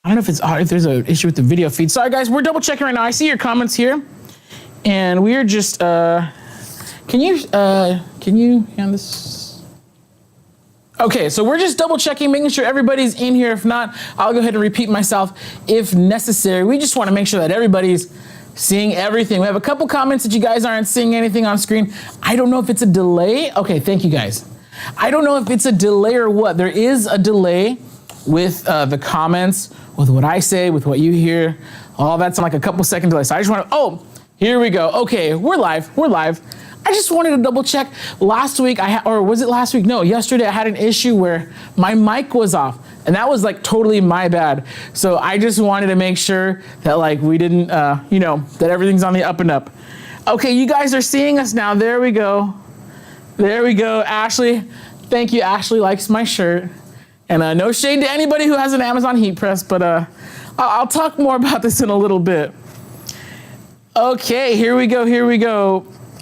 I don't know if there's an issue with the video feed. Sorry guys, we're double checking right now. I see your comments here, and we are just. Can you hand this? Okay, so we're just double checking, making sure everybody's in here. If not, I'll go ahead and repeat myself if necessary. We just want to make sure that everybody's seeing everything. We have a couple comments that you guys aren't seeing anything on screen. I don't know if it's a delay. Okay, thank you guys. I don't know if it's a delay or what. There is a delay with the comments, with what I say, with what you hear. All that's like a couple second delay. So I just want to, oh, here we go. Okay, we're live. I just wanted to double check. Last week, or was it last week? No, yesterday I had an issue where my mic was off, and that was like totally my bad. So I just wanted to make sure that like we didn't, that everything's on the up and up. Okay, you guys are seeing us now. There we go. Ashley, thank you. Ashley likes my shirt. And no shade to anybody who has an Amazon heat press, but I'll talk more about this in a little bit. Okay, here we go.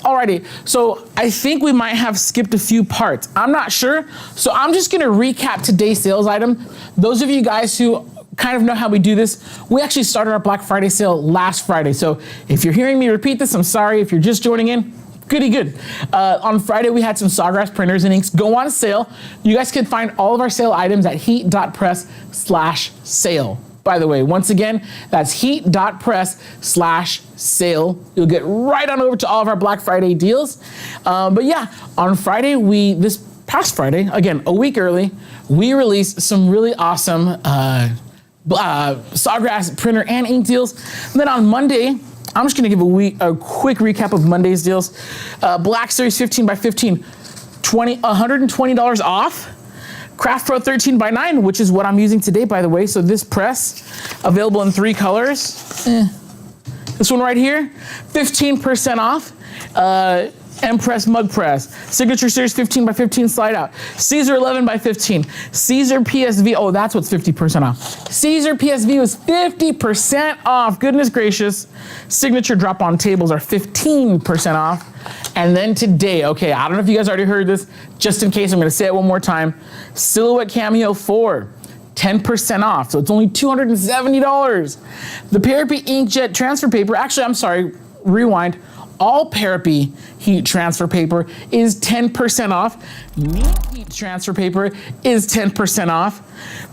Alrighty, so I think we might have skipped a few parts. I'm not sure, so I'm just gonna recap today's sales item. Those of you guys who kind of know how we do this, we actually started our Black Friday sale last Friday. So if you're hearing me repeat this, I'm sorry. If you're just joining in, goody good. On Friday, we had some Sawgrass printers and inks go on sale. You guys can find all of our sale items at heat.press/sale. By the way, once again, that's heat.press/sale. You'll get right on over to all of our Black Friday deals. But yeah, on Friday, this past Friday, again, a week early, we released some really awesome Sawgrass printer and ink deals. And then on Monday, I'm just gonna give a quick recap of Monday's deals. Black Series 15 by 15, $120 off. Craft Pro 13 by 9, which is what I'm using today, by the way. So this press, available in 3 colors. This one right here, 15% off. M-Press Mug Press. Signature Series 15 by 15 slide out. Caesar 11 by 15. Caesar PSV, oh, that's what's 50% off. Caesar PSV was 50% off, goodness gracious. Signature drop on tables are 15% off. And then today, okay, I don't know if you guys already heard this, just in case, I'm gonna say it one more time. Silhouette Cameo 4, 10% off, so it's only $270. The Parapy Inkjet transfer paper, actually, I'm sorry, rewind. All Parapy heat transfer paper is 10% off. Neat heat transfer paper is 10% off.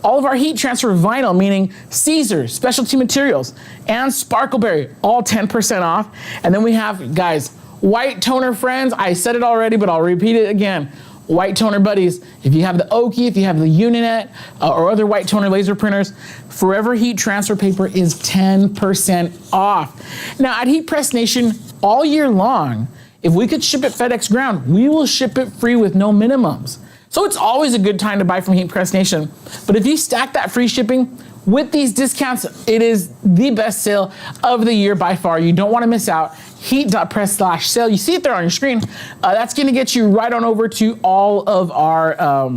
All of our heat transfer vinyl, meaning Caesar, Specialty Materials, and Sparkleberry, all 10% off. And then we have, guys, white toner friends. I said it already, but I'll repeat it again. White toner buddies. If you have the Oki, if you have the Uninet, or other white toner laser printers, Forever Heat Transfer Paper is 10% off. Now at Heat Press Nation, all year long, if we could ship it FedEx Ground, we will ship it free with no minimums. So it's always a good time to buy from Heat Press Nation. But if you stack that free shipping with these discounts, it is the best sale of the year by far. You don't want to miss out. Heat.press/sale. You see it there on your screen. That's going to get you right on over to all of our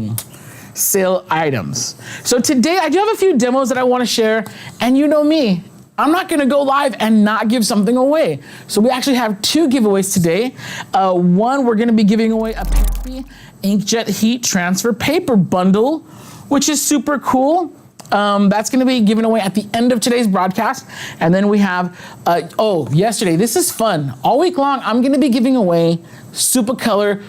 sale items. So today I do have a few demos that I want to share, and you know me, I'm not gonna go live and not give something away. So we actually have 2 giveaways today. One, we're gonna be giving away a Parapy Inkjet Heat Transfer Paper Bundle, which is super cool. That's gonna be given away at the end of today's broadcast. And then we have, yesterday, this is fun. All week long, I'm gonna be giving away Super Color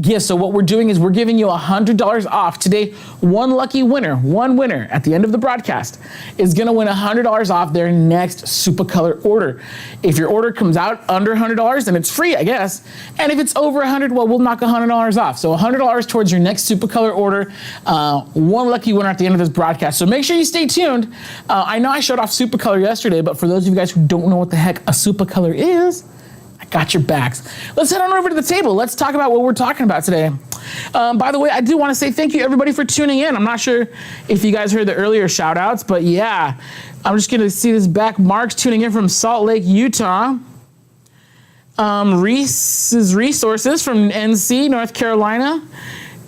gifts. So what we're doing is we're giving you $100 off. Today, one winner at the end of the broadcast is gonna win $100 off their next Super Color order. If your order comes out under $100, then it's free, I guess. And if it's over 100, well, we'll knock $100 off. So $100 towards your next Super Color order. One lucky winner at the end of this broadcast. So make sure you stay tuned. I know I showed off Super Color yesterday, but for those of you guys who don't know what the heck a Super Color is, I got your backs. Let's head on over to the table. Let's talk about what we're talking about today. By the way, I do want to say thank you everybody for tuning in. I'm not sure if you guys heard the earlier shout outs, but yeah, I'm just going to see this back. Mark's tuning in from Salt Lake, Utah. Reese's Resources from NC, North Carolina.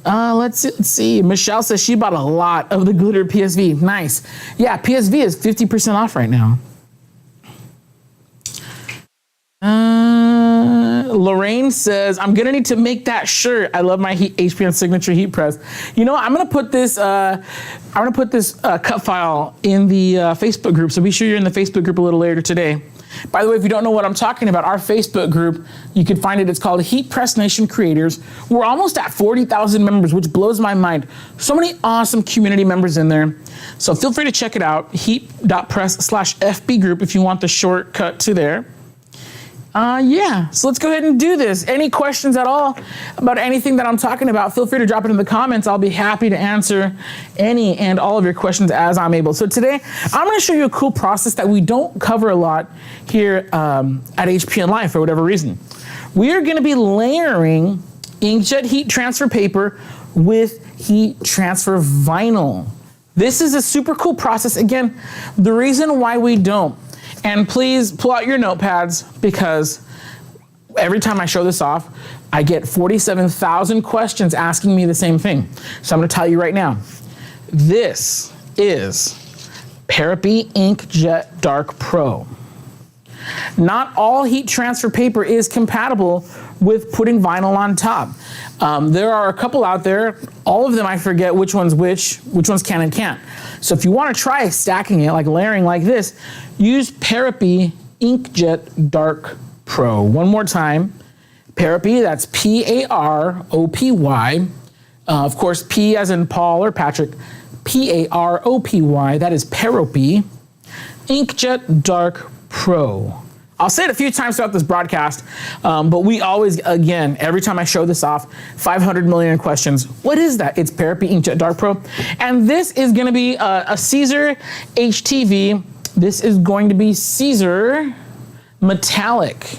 Let's see. Michelle says she bought a lot of the glitter PSV. Nice. Yeah, PSV is 50% off right now. Lorraine says, I'm gonna need to make that shirt. I love my HPN signature heat press. You know, I'm gonna put this cut file in the Facebook group, so be sure you're in the Facebook group a little later today. By the way, if you don't know what I'm talking about, our Facebook group, you can find it. It's called Heat Press Nation Creators. We're almost at 40,000 members, which blows my mind. So many awesome community members in there. So feel free to check it out, heat.press/FB group if you want the shortcut to there. Yeah, so let's go ahead and do this. Any questions at all about anything that I'm talking about, feel free to drop it in the comments. I'll be happy to answer any and all of your questions as I'm able. So today, I'm gonna show you a cool process that we don't cover a lot here at HPN Live for whatever reason. We are gonna be layering inkjet heat transfer paper with heat transfer vinyl. This is a super cool process. Again, the reason why we don't, and please pull out your notepads because every time I show this off, I get 47,000 questions asking me the same thing. So I'm gonna tell you right now, this is Parapy Inkjet Dark Pro. Not all heat transfer paper is compatible with putting vinyl on top. There are a couple out there, all of them I forget which one's can and can't. So if you wanna try stacking it, like layering like this, use Parapy Inkjet Dark Pro. One more time, Parapy, that's P-A-R-O-P-Y. Of course, P as in Paul or Patrick, P-A-R-O-P-Y, that is Parapy Inkjet Dark Pro. I'll say it a few times throughout this broadcast, but we always, again, every time I show this off, 500 million questions. What is that? It's Parapy Inkjet Dark Pro. And this is gonna be a Caesar HTV. This is going to be Caesar Metallic.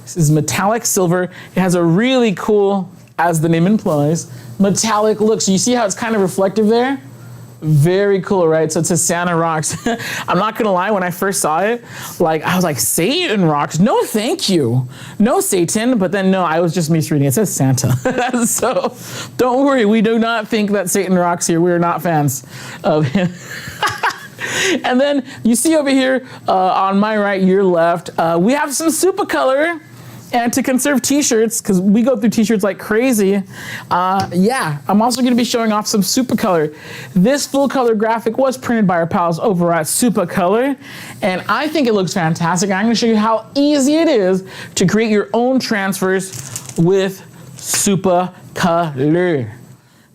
This is metallic silver. It has a really cool, as the name implies, metallic look. So you see how it's kind of reflective there? Very cool, right? So it says Santa rocks. I'm not gonna lie, when I first saw it, I was like, Satan rocks? No, thank you. No, Satan. But then no, I was just misreading. It says Santa. So don't worry, we do not think that Satan rocks here. We are not fans of him. And then you see over here on my right, your left, we have some super color. And to conserve t-shirts, because we go through t-shirts like crazy, yeah, I'm also gonna be showing off some Super Color. This full color graphic was printed by our pals over at Super Color, and I think it looks fantastic. I'm gonna show you how easy it is to create your own transfers with Super Color.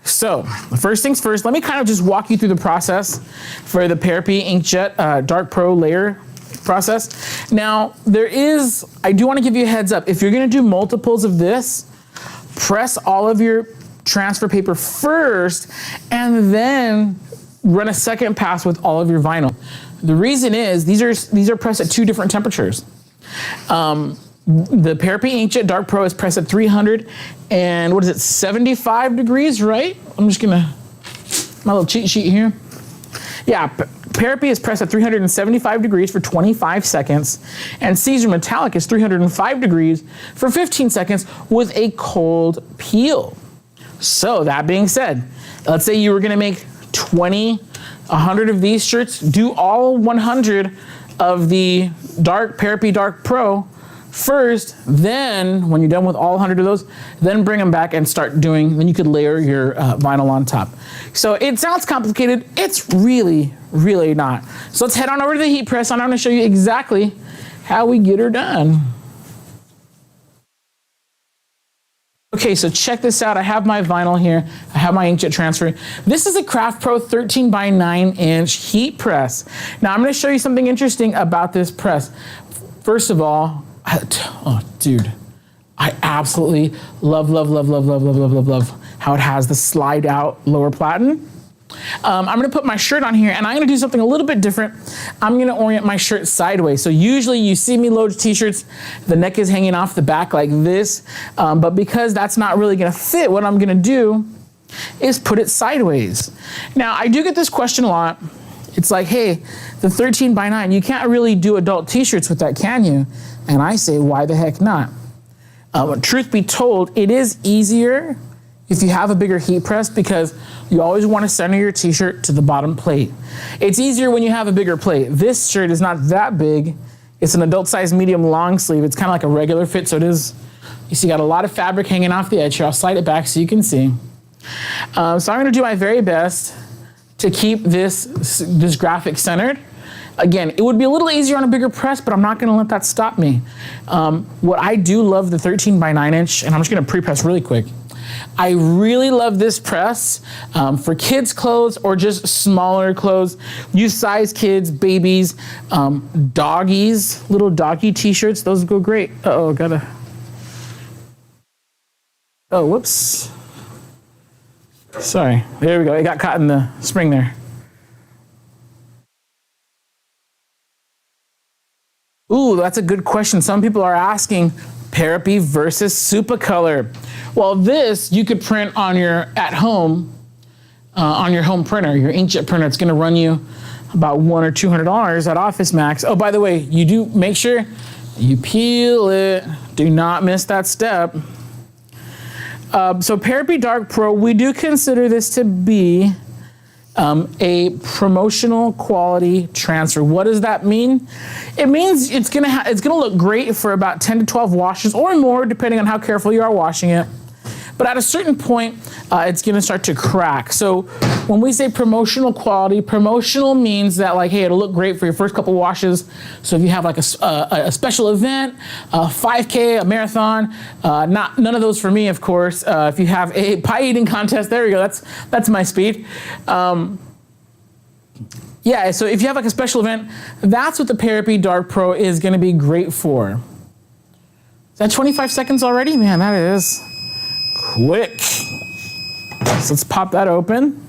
So, first things first, let me kind of just walk you through the process for the Parapy Inkjet Dark Pro layer process. Now, I do want to give you a heads up. If you're going to do multiples of this, press all of your transfer paper first and then run a second pass with all of your vinyl. The reason is these are pressed at 2 different temperatures. The Parapy Inkjet Dark Pro is pressed at 300 and 75 degrees, right? I'm just gonna, my little cheat sheet here. Yeah, Parapy is pressed at 375 degrees for 25 seconds, and Caesar Metallic is 305 degrees for 15 seconds with a cold peel. So that being said, let's say you were gonna make 100 of these shirts, do all 100 of the Parapy Dark Pro first, then when you're done with all 100 of those, then bring them back and start doing, then you could layer your vinyl on top. So it sounds complicated, it's really, really not. So let's head on over to the heat press and I'm gonna show you exactly how we get her done. Okay, so check this out. I have my vinyl here. I have my inkjet transfer. This is a Craft Pro 13 by 9 inch heat press. Now I'm gonna show you something interesting about this press. First of all, oh, dude, I absolutely love how it has the slide out lower platen. I'm gonna put my shirt on here and I'm gonna do something a little bit different. I'm gonna orient my shirt sideways. So usually you see me load t-shirts, the neck is hanging off the back like this, but because that's not really gonna fit, what I'm gonna do is put it sideways. Now, I do get this question a lot. It's like, hey, the 13 by 9, you can't really do adult t-shirts with that, can you? And I say, why the heck not? Truth be told, it is easier if you have a bigger heat press because you always want to center your t-shirt to the bottom plate. It's easier when you have a bigger plate. This shirt is not that big. It's an adult size medium long sleeve. It's kind of like a regular fit, so it is You see, got a lot of fabric hanging off the edge here. I'll slide it back so you can see. So I'm gonna do my very best to keep this graphic centered. Again, it would be a little easier on a bigger press, but I'm not gonna let that stop me. What I do love the 13 by 9 inch, and I'm just gonna pre-press really quick. I really love this press for kids' clothes or just smaller clothes. You size kids, babies, doggies, little doggy t-shirts, those go great. Uh-oh, oh, whoops. Sorry, there we go, it got caught in the spring there. Ooh, that's a good question. Some people are asking Parapy versus Supacolor. Well, this you could print on your home printer, your inkjet printer. It's gonna run you about $100 or $200 at Office Max. Oh, by the way, you do make sure you peel it. Do not miss that step. So Parapy Dark Pro, we do consider this to be a promotional quality transfer. What does that mean? It means it's gonna look great for about 10 to 12 washes or more, depending on how careful you are washing it. But at a certain point, it's gonna start to crack. So when we say promotional quality, promotional means that like, hey, it'll look great for your first couple washes. So if you have like a special event, a 5K, a marathon, none of those for me, of course. If you have a pie eating contest, there we go, that's my speed. Yeah, so if you have like a special event, that's what the Parapy Dark Pro is gonna be great for. Is that 25 seconds already? Man, that is quick. So let's pop that open.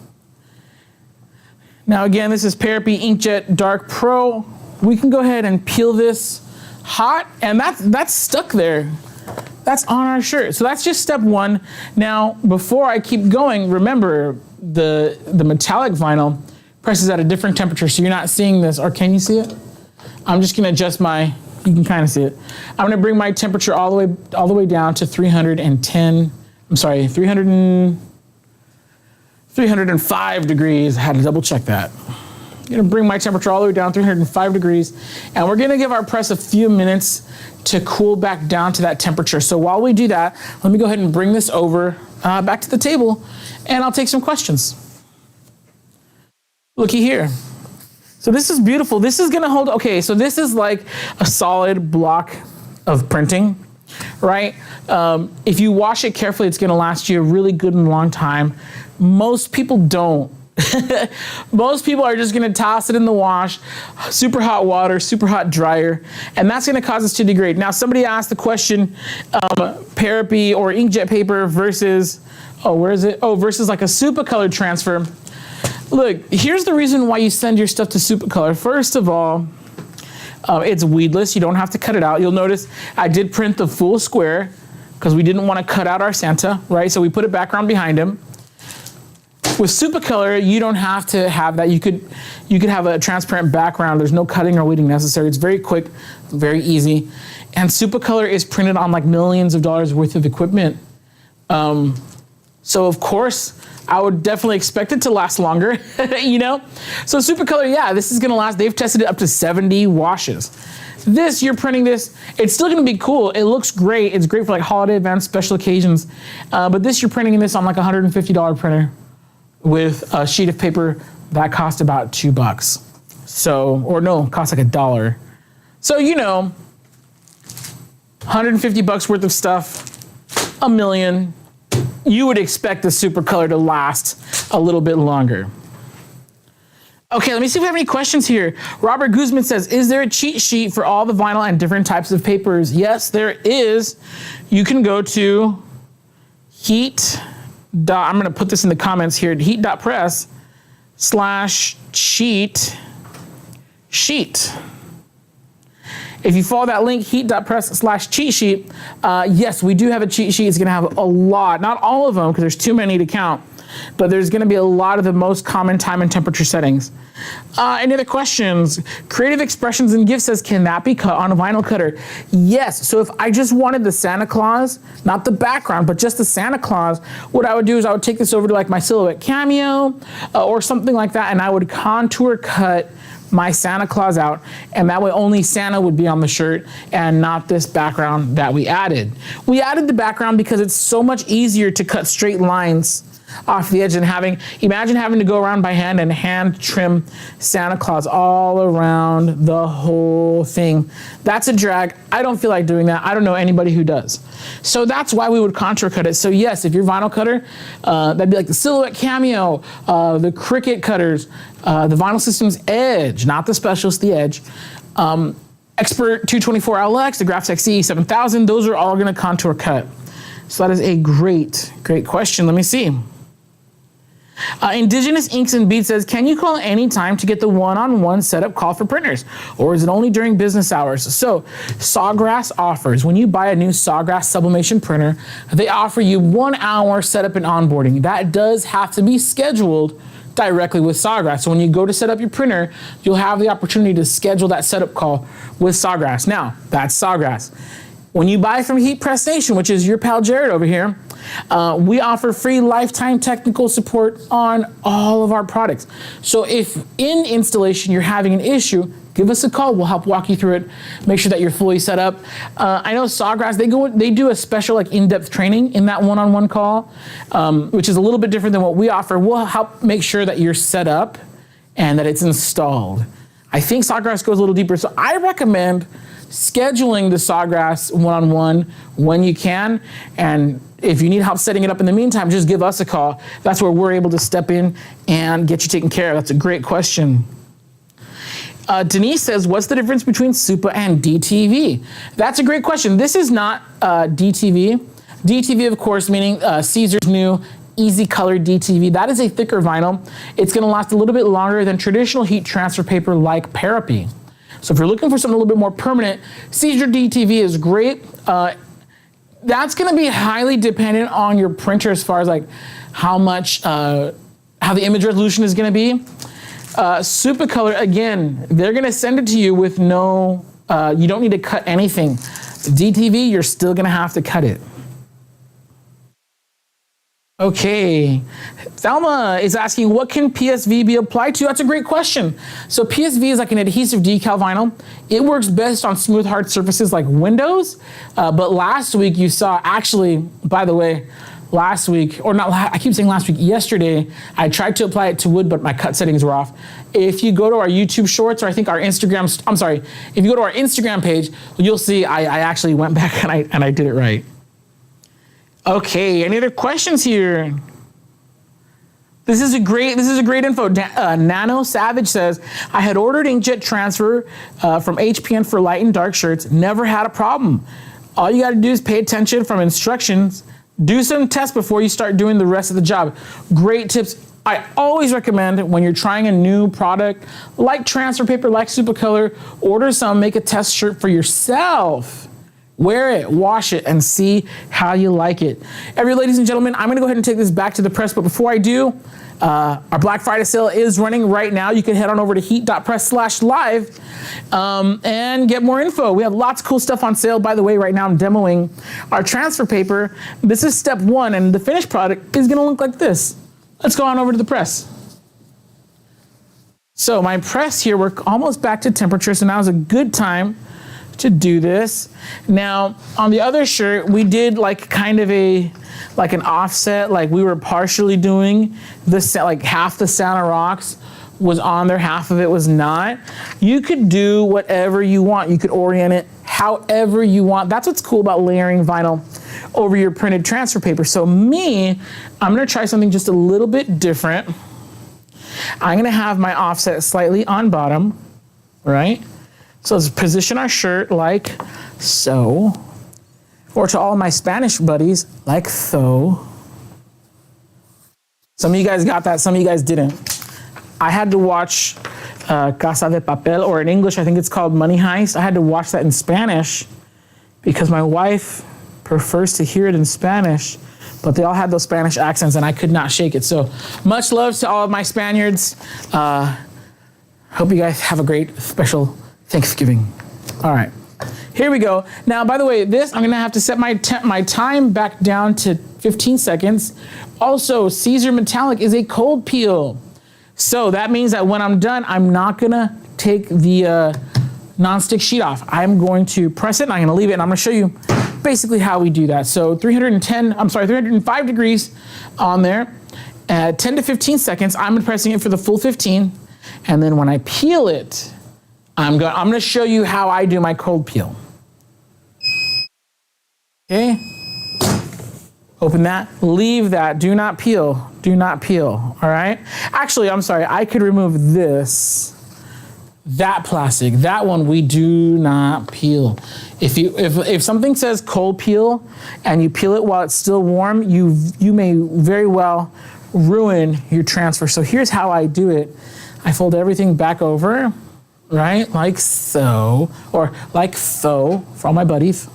Now again, this is Parapy Inkjet Dark Pro. We can go ahead and peel this hot, and that's stuck there. That's on our shirt. So that's just step one. Now, before I keep going, remember the metallic vinyl presses at a different temperature, so you're not seeing this, or can you see it? I'm just gonna adjust you can kind of see it. I'm gonna bring my temperature all the way down to 305 degrees. I had to double check that. I'm gonna bring my temperature all the way down, 305 degrees, and we're gonna give our press a few minutes to cool back down to that temperature. So while we do that, let me go ahead and bring this over back to the table, and I'll take some questions. Looky here. So this is beautiful. This is gonna hold, okay, so this is like a solid block of printing, right? If you wash it carefully, it's gonna last you a really good and long time. Most people don't. Most people are just gonna toss it in the wash, super hot water, super hot dryer, and that's gonna cause it to degrade. Now, somebody asked the question, Parapy or inkjet paper versus, versus like a Supacolor transfer. Look, here's the reason why you send your stuff to Supacolor. First of all, it's weedless. You don't have to cut it out. You'll notice I did print the full square because we didn't want to cut out our Santa, right? So we put a background behind him. With Supacolor, you don't have to have that. You could have a transparent background. There's no cutting or weeding necessary. It's very quick, very easy. And Supacolor is printed on like millions of dollars worth of equipment. So of course, I would definitely expect it to last longer, you know? So Supacolor, yeah, this is gonna last, they've tested it up to 70 washes. This, you're printing this, it's still gonna be cool. It looks great. It's great for like holiday events, special occasions. But this, you're printing this on like a $150 printer with a sheet of paper that cost about $2. So, or no, cost like $1. So, you know, 150 bucks worth of stuff, $1 million. You would expect the Supacolor to last a little bit longer. Okay, let me see if we have any questions here. Robert Guzman says, is there a cheat sheet for all the vinyl and different types of papers? Yes, there is. You can go to I'm gonna put this in the comments here, heat.press/cheat sheet. If you follow that link, heat.press/cheat sheet, yes, we do have a cheat sheet. It's gonna have a lot, not all of them, because there's too many to count, but there's gonna be a lot of the most common time and temperature settings. Any other questions? Creative Expressions and Gifts says, can that be cut on a vinyl cutter? Yes, so if I just wanted the Santa Claus, not the background, but just the Santa Claus, what I would do is I would take this over to like my Silhouette Cameo or something like that, and I would contour cut my Santa Claus out, and that way only Santa would be on the shirt and not this background that we added. We added the background because it's so much easier to cut straight lines off the edge and imagine having to go around by hand and hand trim Santa Claus all around the whole thing. That's a drag. I don't feel like doing that. I don't know anybody who does. So that's why we would contour cut it. So yes, if you're vinyl cutter, that'd be like the Silhouette Cameo, the Cricut cutters, the Vinyl Systems Edge, not the Specialist, the Edge. Expert 224 LX, the Graphics XE 7000, those are all gonna contour cut. So that is a great question. Let me see. Indigenous Inks and Beads says, can you call any time to get the one-on-one setup call for printers? Or is it only during business hours? So Sawgrass offers, when you buy a new Sawgrass sublimation printer, they offer you 1 hour setup and onboarding. That does have to be scheduled directly with Sawgrass. So when you go to set up your printer, you'll have the opportunity to schedule that setup call with Sawgrass. Now, that's Sawgrass. When you buy from Heat Press Nation, which is your pal Jared over here, we offer free lifetime technical support on all of our products. So if in installation you're having an issue, give us a call. We'll help walk you through it. Make sure that you're fully set up. I know Sawgrass, they do a special in-depth training in that one-on-one call, which is a little bit different than what we offer. We'll help make sure that you're set up and that it's installed. I think Sawgrass goes a little deeper. So I recommend scheduling the Sawgrass one-on-one when you can, and if you need help setting it up in the meantime, just give us a call. That's where we're able to step in and get you taken care of. That's a great question. Denise says, what's the difference between SUPA and DTV? That's a great question. This is not DTV. DTV, of course, meaning Caesar's new Easy Color DTV. That is a thicker vinyl. It's gonna last a little bit longer than traditional heat transfer paper like Parapy. So if you're looking for something a little bit more permanent, Caesar DTV is great. That's gonna be highly dependent on your printer as far as how the image resolution is gonna be. SUPA Color, again, they're gonna send it to you with you don't need to cut anything. DTV, you're still gonna have to cut it. Okay, Thelma is asking, what can PSV be applied to? That's a great question. So PSV is like an adhesive decal vinyl. It works best on smooth, hard surfaces like windows. But last week you saw, actually, by the way, last week, or not, I keep saying last week, yesterday, I tried to apply it to wood, but my cut settings were off. If you go to our YouTube shorts, or I think our Instagram, if you go to our Instagram page, you'll see I actually went back and I did it right. Okay, any other questions here? This is a great info. Nano Savage says, I had ordered inkjet transfer from HPN for light and dark shirts, never had a problem. All you gotta do is pay attention from instructions, do some tests before you start doing the rest of the job. Great tips. I always recommend when you're trying a new product, like transfer paper, like SUPA Color, order some, make a test shirt for yourself. Wear it, wash it, and see how you like it. Ladies and gentlemen, I'm gonna go ahead and take this back to the press, but before I do, our Black Friday sale is running right now. You can head on over to heat.press/live and get more info. We have lots of cool stuff on sale. By the way, right now I'm demoing our transfer paper. This is step one, and the finished product is gonna look like this. Let's go on over to the press. So my press here, we're almost back to temperature, so now is a good time to do this. Now, on the other shirt, we did kind of an offset, like we were partially doing this, like half the Santa Rocks was on there, half of it was not. You could do whatever you want. You could orient it however you want. That's what's cool about layering vinyl over your printed transfer paper. So I'm gonna try something just a little bit different. I'm gonna have my offset slightly on bottom, right? So let's position our shirt like so, or to all my Spanish buddies, like so. Some of you guys got that, some of you guys didn't. I had to watch Casa de Papel, or in English, I think it's called Money Heist. I had to watch that in Spanish because my wife prefers to hear it in Spanish, but they all had those Spanish accents and I could not shake it. So much love to all of my Spaniards. Hope you guys have a great special Thanksgiving. All right, here we go. Now, by the way, I'm gonna have to set my time back down to 15 seconds. Also, Caesar Metallic is a cold peel. So that means that when I'm done, I'm not gonna take the nonstick sheet off. I'm going to press it and I'm going to leave it, and I'm going to show you basically how we do that. So 305 degrees on there at 10 to 15 seconds. I'm pressing it for the full 15. And then when I peel it, I'm going to show you how I do my cold peel. Okay. Open that, leave that, do not peel, all right? Actually, I'm sorry, I could remove this. That plastic, that one we do not peel. If something says cold peel and you peel it while it's still warm, you may very well ruin your transfer. So here's how I do it. I fold everything back over, right? Like so, or like so for all my buddies.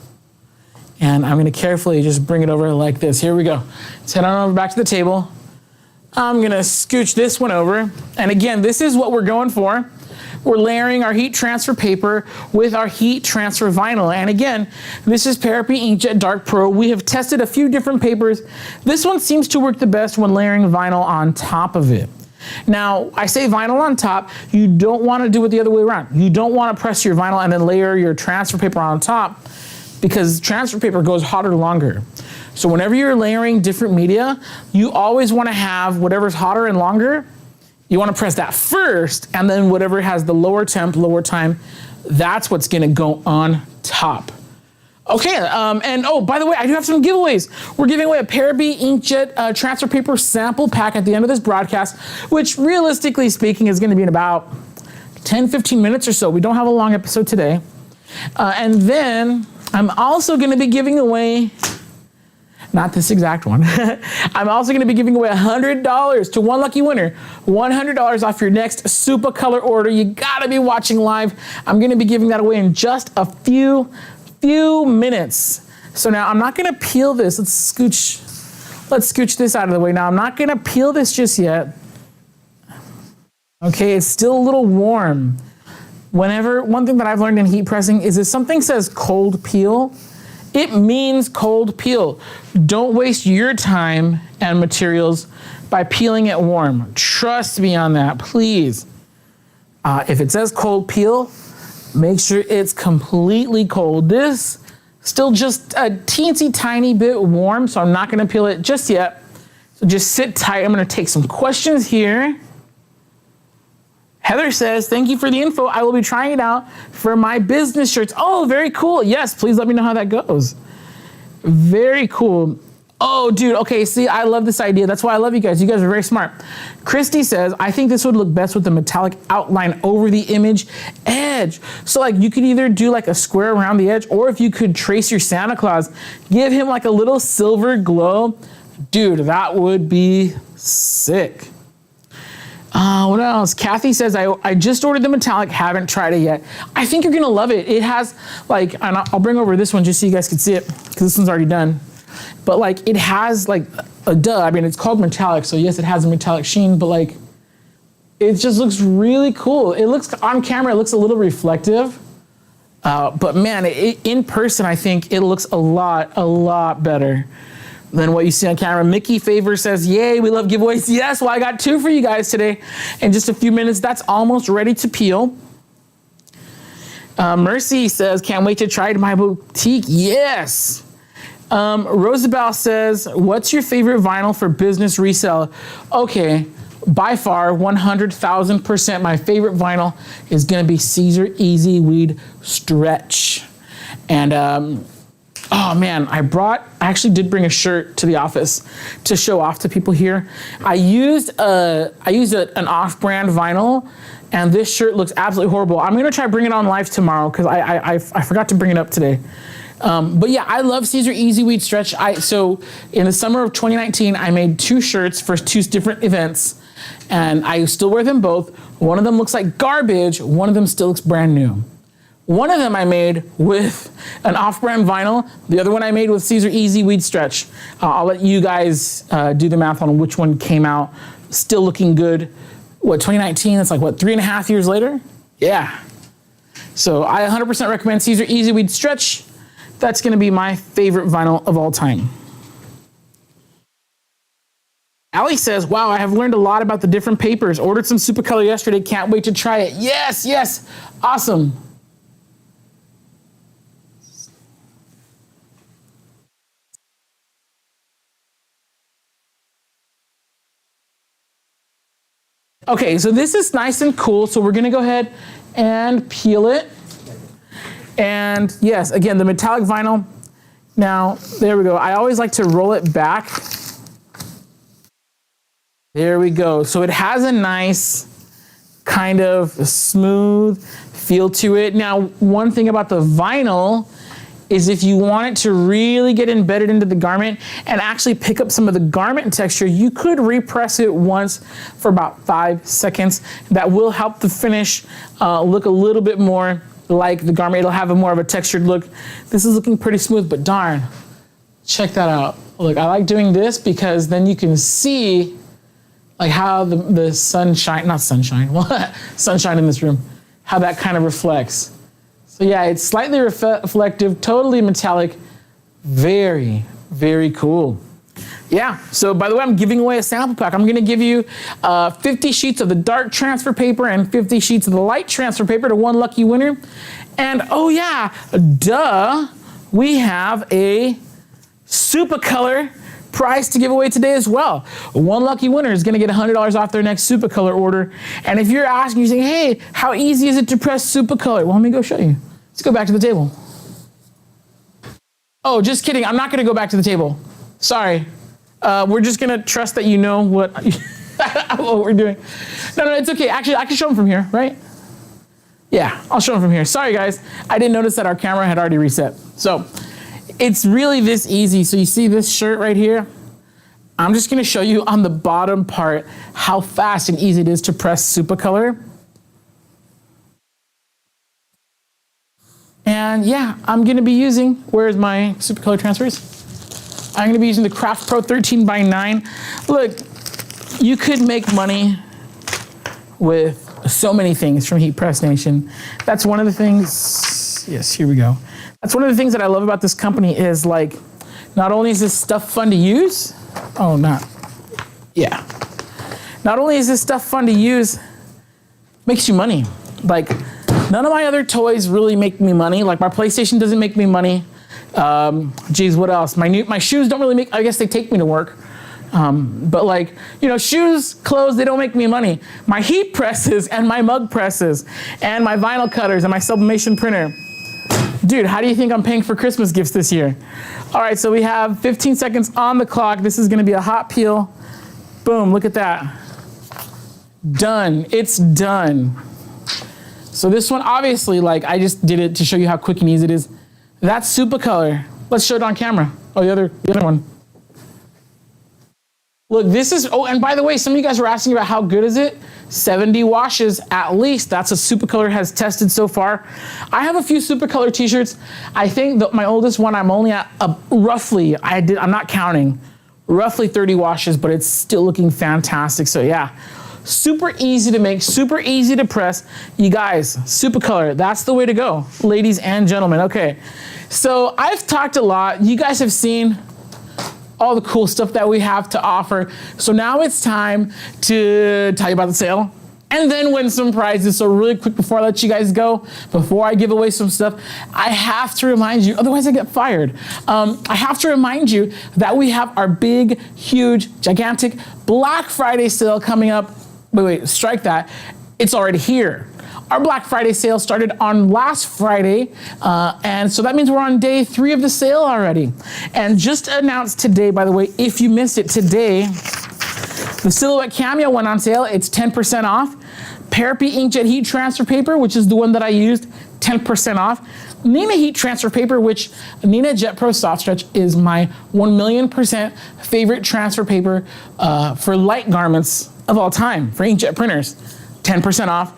And I'm gonna carefully just bring it over like this. Here we go. Let's head on over back to the table. I'm gonna scooch this one over. And again, this is what we're going for. We're layering our heat transfer paper with our heat transfer vinyl. And again, this is Parapi Inkjet Dark Pro. We have tested a few different papers. This one seems to work the best when layering vinyl on top of it. Now, I say vinyl on top, you don't want to do it the other way around. You don't want to press your vinyl and then layer your transfer paper on top, because transfer paper goes hotter longer. So whenever you're layering different media, you always want to have whatever's hotter and longer. You want to press that first, and then whatever has the lower temp, lower time, that's what's going to go on top. Okay, and oh, by the way, I do have some giveaways. We're giving away a Parabi Inkjet transfer paper sample pack at the end of this broadcast, which realistically speaking is going to be in about 10, 15 minutes or so. We don't have a long episode today. And then I'm also going to be giving away, not this exact one, I'm also going to be giving away $100 to one lucky winner, $100 off your next Super Color order. You got to be watching live. I'm going to be giving that away in just a few minutes. So now I'm not going to peel this. Let's scooch this out of the way. Now I'm not going to peel this just yet. Okay, it's still a little warm. One thing that I've learned in heat pressing is if something says cold peel, it means cold peel. Don't waste your time and materials by peeling it warm. Trust me on that, please. If it says cold peel, make sure it's completely cold. This still just a teensy tiny bit warm, so I'm not gonna peel it just yet. So just sit tight. I'm gonna take some questions here. Heather says, thank you for the info. I will be trying it out for my business shirts. Oh, very cool. Yes, please let me know how that goes. Very cool. Oh, dude, okay, see, I love this idea. That's why I love you guys. You guys are very smart. Christy says, I think this would look best with the metallic outline over the image edge. So like you could either do like a square around the edge, or if you could trace your Santa Claus, give him like a little silver glow. Dude, that would be sick. What else? Kathy says, I just ordered the metallic, haven't tried it yet. I think you're gonna love it. It has like, and I'll bring over this one just so you guys can see it, because this one's already done. But like, it has like I mean, it's called metallic, so yes, it has a metallic sheen, but like, it just looks really cool. It looks, on camera, it looks a little reflective. But man, in person, I think it looks a lot better than what you see on camera. Mickey Favor says, yay, we love giveaways. Yes, well, I got 2 for you guys today in just a few minutes. That's almost ready to peel. Mercy says, can't wait to try it in my boutique. Yes. Rosabelle says, what's your favorite vinyl for business resale? Okay, by far, 100,000% my favorite vinyl is gonna be Caesar Easy Weed Stretch. And oh man, I actually did bring a shirt to the office to show off to people here. I used an off-brand vinyl, and this shirt looks absolutely horrible. I'm gonna try bring it on live tomorrow because I forgot to bring it up today. But yeah, I love Caesar Easy Weed Stretch. So in the summer of 2019, I made 2 shirts for 2 different events, and I still wear them both. One of them looks like garbage, one of them still looks brand new. One of them I made with an off-brand vinyl. The other one I made with Caesar Easy Weed Stretch. I'll let you guys do the math on which one came out still looking good. What, 2019? That's like, what, 3.5 years later? Yeah. So I 100% recommend Caesar Easy Weed Stretch. That's gonna be my favorite vinyl of all time. Ali says, wow, I have learned a lot about the different papers. Ordered some Supercolor yesterday. Can't wait to try it. Yes, yes. Awesome. Okay, so this is nice and cool. So we're gonna go ahead and peel it. And yes, again, the metallic vinyl. Now, there we go. I always like to roll it back. There we go. So it has a nice kind of smooth feel to it. Now, one thing about the vinyl is if you want it to really get embedded into the garment and actually pick up some of the garment texture, you could repress it once for about 5 seconds. That will help the finish look a little bit more like the garment. It'll have a more of a textured look. This is looking pretty smooth, but darn, check that out. Look, I like doing this because then you can see like how the sunshine, not sunshine, sunshine in this room, how that kind of reflects. So yeah, it's slightly reflective, totally metallic, very, very cool. Yeah, so by the way, I'm giving away a sample pack. I'm gonna give you 50 sheets of the dark transfer paper and 50 sheets of the light transfer paper to one lucky winner. And oh yeah, duh, we have a Supercolor prize to give away today as well. One lucky winner is gonna get $100 off their next Supercolor order. And if you're asking, you're saying, hey, how easy is it to press Supercolor? Well, let me go show you. Let's go back to the table. Oh, just kidding, I'm not gonna go back to the table. Sorry. We're just gonna trust that you know what, what we're doing. No, it's okay. Actually, I can show them from here, right? Yeah, I'll show them from here. Sorry guys, I didn't notice that our camera had already reset. So, it's really this easy. So you see this shirt right here? I'm just gonna show you on the bottom part how fast and easy it is to press Supercolor. And yeah, I'm gonna be using, where's my Supercolor transfers? I'm gonna be using the Craft Pro 13x9. Look, you could make money with so many things from Heat Press Nation. That's one of the things, yes, here we go. That's one of the things that I love about this company is like, not only is this stuff fun to use, not only is this stuff fun to use, makes you money. Like, none of my other toys really make me money. Like my PlayStation doesn't make me money. Geez, what else? My shoes don't really make, I guess they take me to work. But like, shoes, clothes, they don't make me money. My heat presses and my mug presses and my vinyl cutters and my sublimation printer. Dude, how do you think I'm paying for Christmas gifts this year? All right, so we have 15 seconds on the clock. This is gonna be a hot peel. Boom, look at that. Done, it's done. So this one, obviously, like I just did it to show you how quick and easy it is. That's Supercolor. Let's show it on camera. Oh, the other one. Look, this is, oh, and by the way, some of you guys were asking about how good is it? 70 washes at least. That's what Supercolor has tested so far. I have a few Supercolor t-shirts. I think that my oldest one, I'm only at roughly, I'm not counting, roughly 30 washes, but it's still looking fantastic. So yeah, super easy to make, super easy to press. You guys, Supercolor, that's the way to go, ladies and gentlemen. Okay, so I've talked a lot. You guys have seen all the cool stuff that we have to offer. So now it's time to tell you about the sale and then win some prizes. So really quick before I let you guys go, before I give away some stuff, I have to remind you, otherwise I get fired. I have to remind you that we have our big, huge, gigantic Black Friday sale coming up. Wait, strike that. It's already here. Our Black Friday sale started on last Friday, and so that means we're on day 3 of the sale already. And just announced today, by the way, if you missed it today, the Silhouette Cameo went on sale. It's 10% off. Parapi Inkjet Heat Transfer Paper, which is the one that I used, 10% off. Nina Heat Transfer Paper, which Nina Jet Pro Soft Stretch is my 1,000,000% favorite transfer paper for light garments of all time, for inkjet printers. 10% off.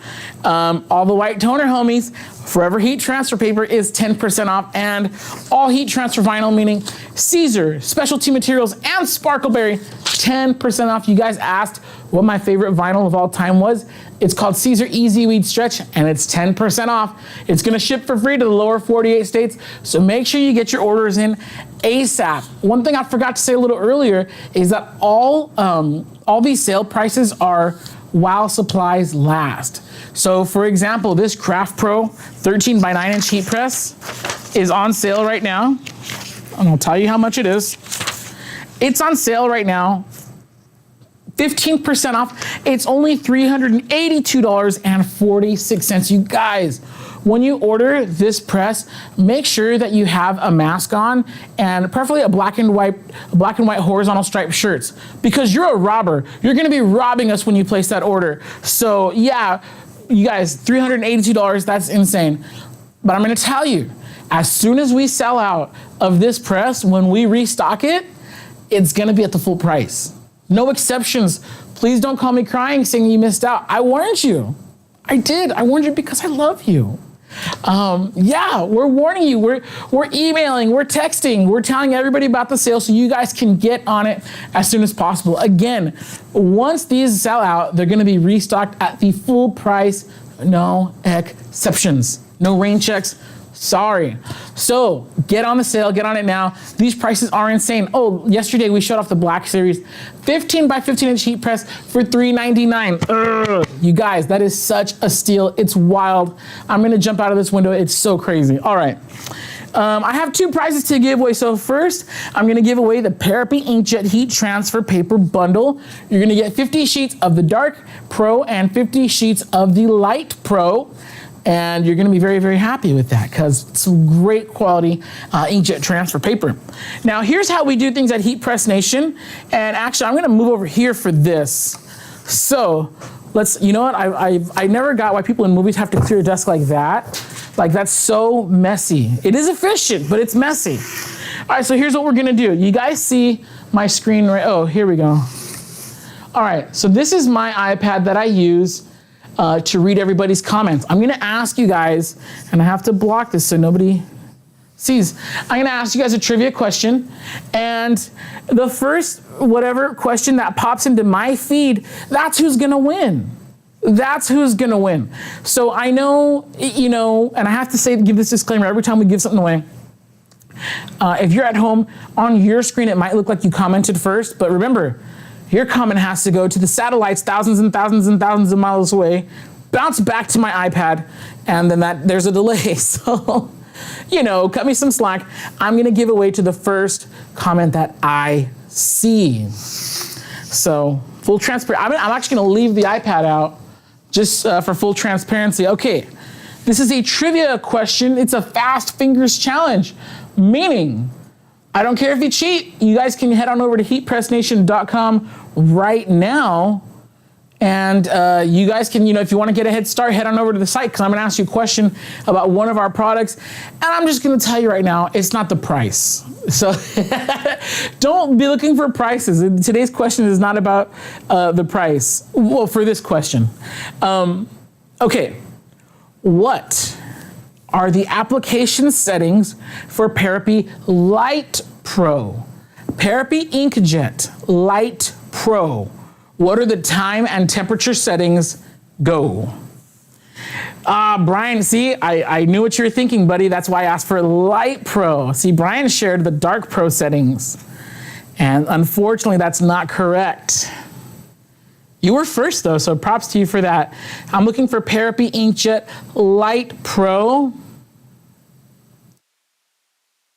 All the white toner homies, Forever Heat Transfer Paper is 10% off, and all heat transfer vinyl, meaning Caesar, Specialty Materials, and Sparkleberry, 10% off. You guys asked what my favorite vinyl of all time was. It's called Caesar Easy Weed Stretch, and it's 10% off. It's gonna ship for free to the lower 48 states, so make sure you get your orders in ASAP. One thing I forgot to say a little earlier is that all these sale prices are while supplies last. So for example, this Craft Pro 13 by 9 inch heat press is on sale right now. And I'll tell you how much it is. It's on sale right now, 15% off. It's only $382.46. You guys, when you order this press, make sure that you have a mask on and preferably a black and white horizontal striped shirts, because you're a robber. You're gonna be robbing us when you place that order. So yeah, you guys, $382, that's insane. But I'm gonna tell you, as soon as we sell out of this press, when we restock it, it's gonna be at the full price. No exceptions. Please don't call me crying saying you missed out. I warned you. I did. I warned you because I love you. Yeah, we're warning you. We're emailing, we're texting, we're telling everybody about the sale so you guys can get on it as soon as possible. Again, once these sell out, they're gonna be restocked at the full price, no exceptions, no rain checks. Sorry. So get on the sale, get on it now. These prices are insane. Oh, yesterday we showed off the Black Series 15 by 15 inch heat press for $399. You guys, that is such a steal. It's wild. I'm gonna jump out of this window. It's so crazy. All right. I have two prizes to give away. So first, I'm gonna give away the Parapi Inkjet Heat Transfer Paper Bundle. You're gonna get 50 sheets of the Dark Pro and 50 sheets of the Light Pro. And you're gonna be very, very happy with that because it's some great quality inkjet transfer paper. Now, here's how we do things at Heat Press Nation. And actually, I'm gonna move over here for this. So you know what? I never got why people in movies have to clear a desk like that. Like, that's so messy. It is efficient, but it's messy. All right, so here's what we're gonna do. You guys see my screen right? Oh, here we go. All right, so this is my iPad that I use to read everybody's comments. I'm gonna ask you guys, and I have to block this so nobody sees. I'm gonna ask you guys a trivia question, and the first whatever question that pops into my feed, that's who's gonna win. That's who's gonna win. So I know, you know, and I have to say, give this disclaimer every time we give something away. If you're at home, on your screen it might look like you commented first, but remember, your comment has to go to the satellites thousands and thousands and thousands of miles away, bounce back to my iPad, and then there's a delay. So, you know, cut me some slack. I'm gonna give away to the first comment that I see. So, full transparency. I'm actually gonna leave the iPad out just for full transparency. Okay, this is a trivia question. It's a fast fingers challenge, meaning, I don't care if you cheat. You guys can head on over to heatpressnation.com right now. And you guys can, you know, if you want to get a head start, head on over to the site because I'm going to ask you a question about one of our products. And I'm just going to tell you right now, it's not the price. So don't be looking for prices. Today's question is not about the price. Well, for this question. Okay, what are the application settings for Parapi Light Pro? Parapi Inkjet Light Pro. What are the time and temperature settings? Go. Brian, see, I knew what you were thinking, buddy. That's why I asked for Light Pro. See, Brian shared the Dark Pro settings. And unfortunately, that's not correct. You were first though, so props to you for that. I'm looking for Parapi Inkjet Light Pro.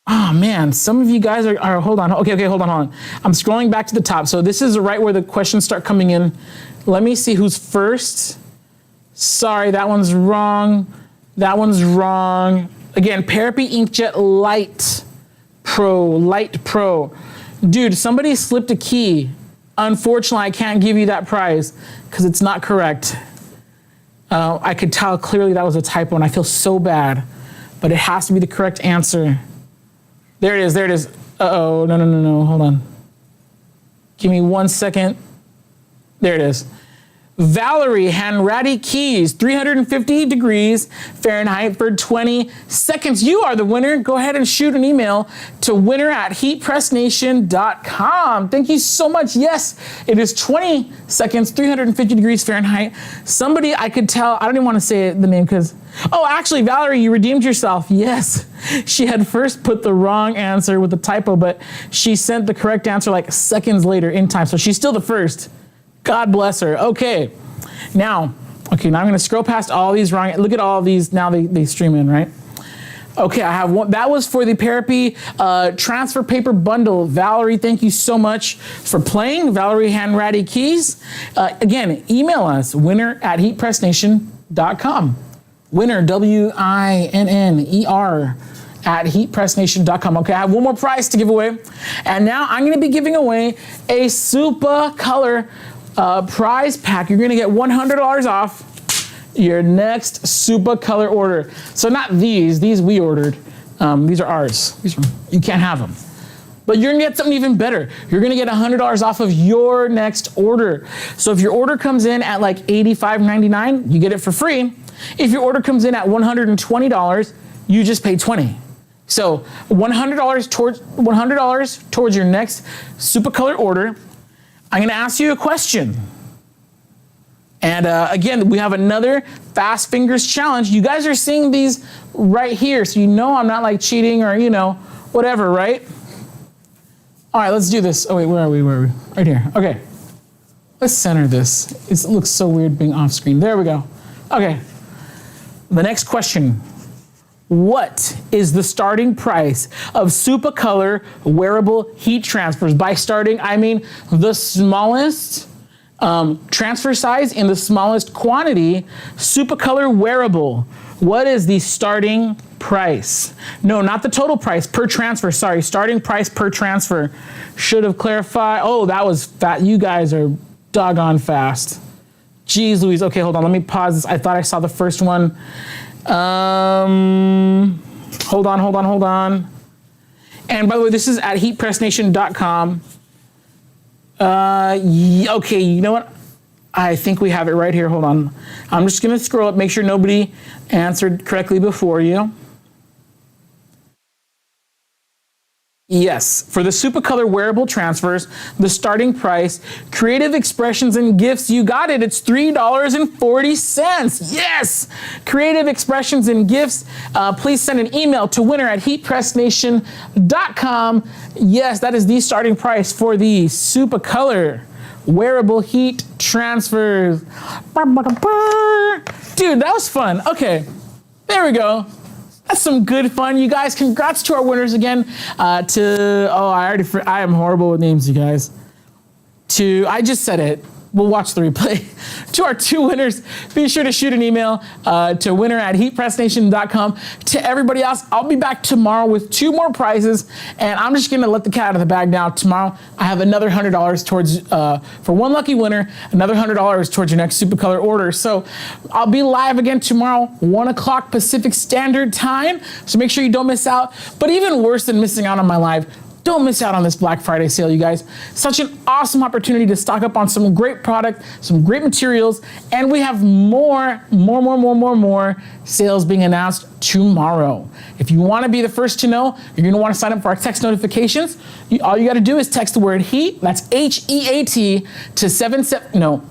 Oh man, some of you guys are hold on. Okay, hold on. I'm scrolling back to the top. So this is right where the questions start coming in. Let me see who's first. Sorry, that one's wrong. That one's wrong. Again, Parapi Inkjet Light Pro. Dude, somebody slipped a key. Unfortunately, I can't give you that prize because it's not correct. I could tell clearly that was a typo and I feel so bad, but it has to be the correct answer. There it is. Uh-oh, no, hold on. Give me 1 second. There it is. Valerie Hanratty Keys, 350 degrees Fahrenheit for 20 seconds. You are the winner. Go ahead and shoot an email to winner@heatpressnation.com. Thank you so much. Yes, it is 20 seconds, 350 degrees Fahrenheit. Somebody I could tell, I don't even want to say the name because, oh, actually, Valerie, you redeemed yourself. Yes, she had first put the wrong answer with the typo, but she sent the correct answer like seconds later in time. So she's still the first. God bless her. Okay, now I'm going to scroll past all these wrong. Look at all these. Now they stream in, right? Okay, I have one. That was for the Therapy transfer paper bundle. Valerie, thank you so much for playing. Valerie Hanratty Keys. Again, email us, winner@heatpressnation.com. Winner, WINNER. at heatpressnation.com. Okay, I have one more prize to give away. And now I'm going to be giving away a Super Color prize pack. You're going to get $100 off your next Super Color order. So not these we ordered. These are ours. You can't have them. But you're gonna get something even better. You're gonna get $100 off of your next order. So if your order comes in at like $85.99, you get it for free. If your order comes in at $120, you just pay $20. So $100 towards your next Super Color order. I'm gonna ask you a question. And again, we have another Fast Fingers challenge. You guys are seeing these right here, so you know I'm not like cheating or, you know, whatever, right? All right, let's do this. Oh wait, where are we? Right here, okay. Let's center this. It looks so weird being off screen. There we go. Okay, the next question. What is the starting price of Super Color wearable heat transfers? By starting, I mean the smallest transfer size in the smallest quantity, Super Color wearable. What is the starting price? No, not the total price, per transfer, sorry. Starting price per transfer. Should have clarified. Oh, that was fat. You guys are doggone fast. Jeez Louise. Okay, hold on, let me pause this. I thought I saw the first one. Hold on. And by the way, this is at heatpressnation.com. Okay, you know what? I think we have it right here. Hold on. I'm just going to scroll up, make sure nobody answered correctly before you. Yes, for the Super Color wearable transfers, the starting price, creative expressions and gifts, you got it. It's $3.40. Yes, creative expressions and gifts. Please send an email to winner@heatpressnation.com. Yes, that is the starting price for the Super Color wearable heat transfers. Dude, that was fun. Okay, there we go. That's some good fun, you guys. Congrats to our winners again. I am horrible with names, you guys. I just said it. We'll watch the replay. To our two winners, be sure to shoot an email to winner@heatpressnation.com. To everybody else, I'll be back tomorrow with 2 more prizes, and I'm just gonna let the cat out of the bag now. Tomorrow, I have another $100 towards, for one lucky winner, another $100 towards your next Super Color order. So I'll be live again tomorrow, 1 o'clock Pacific Standard Time, so make sure you don't miss out. But even worse than missing out on my live, don't miss out on this Black Friday sale, you guys. Such an awesome opportunity to stock up on some great product, some great materials, and we have more sales being announced tomorrow. If you want to be the first to know, you're going to want to sign up for our text notifications. All you got to do is text the word HEAT, that's HEAT, to 77, no.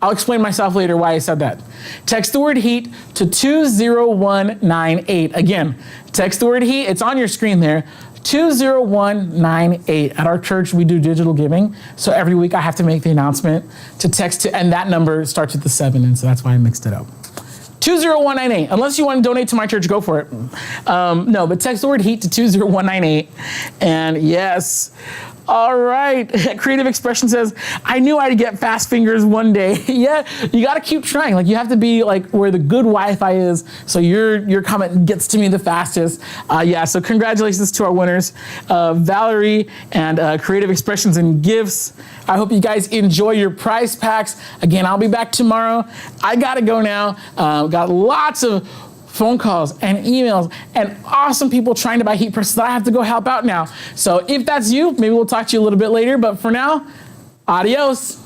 I'll explain myself later why I said that. Text the word HEAT to 20198. Again, text the word HEAT, it's on your screen there, 20198. At our church, we do digital giving, so every week I have to make the announcement to text to, and that number starts with the 7, and so that's why I mixed it up. 20198. Unless you want to donate to my church, go for it. No, but text the word HEAT to 20198. And yes. All right. Creative Expression says, I knew I'd get fast fingers one day. Yeah, you got to keep trying. Like, you have to be like where the good Wi-Fi is, so your comment gets to me the fastest. Yeah, so congratulations to our winners, Valerie and Creative Expressions and Gifts. I hope you guys enjoy your prize packs. Again, I'll be back tomorrow. I got to go now. Got lots of phone calls and emails and awesome people trying to buy heat presses that I have to go help out now. So if that's you, maybe we'll talk to you a little bit later. But for now, adios.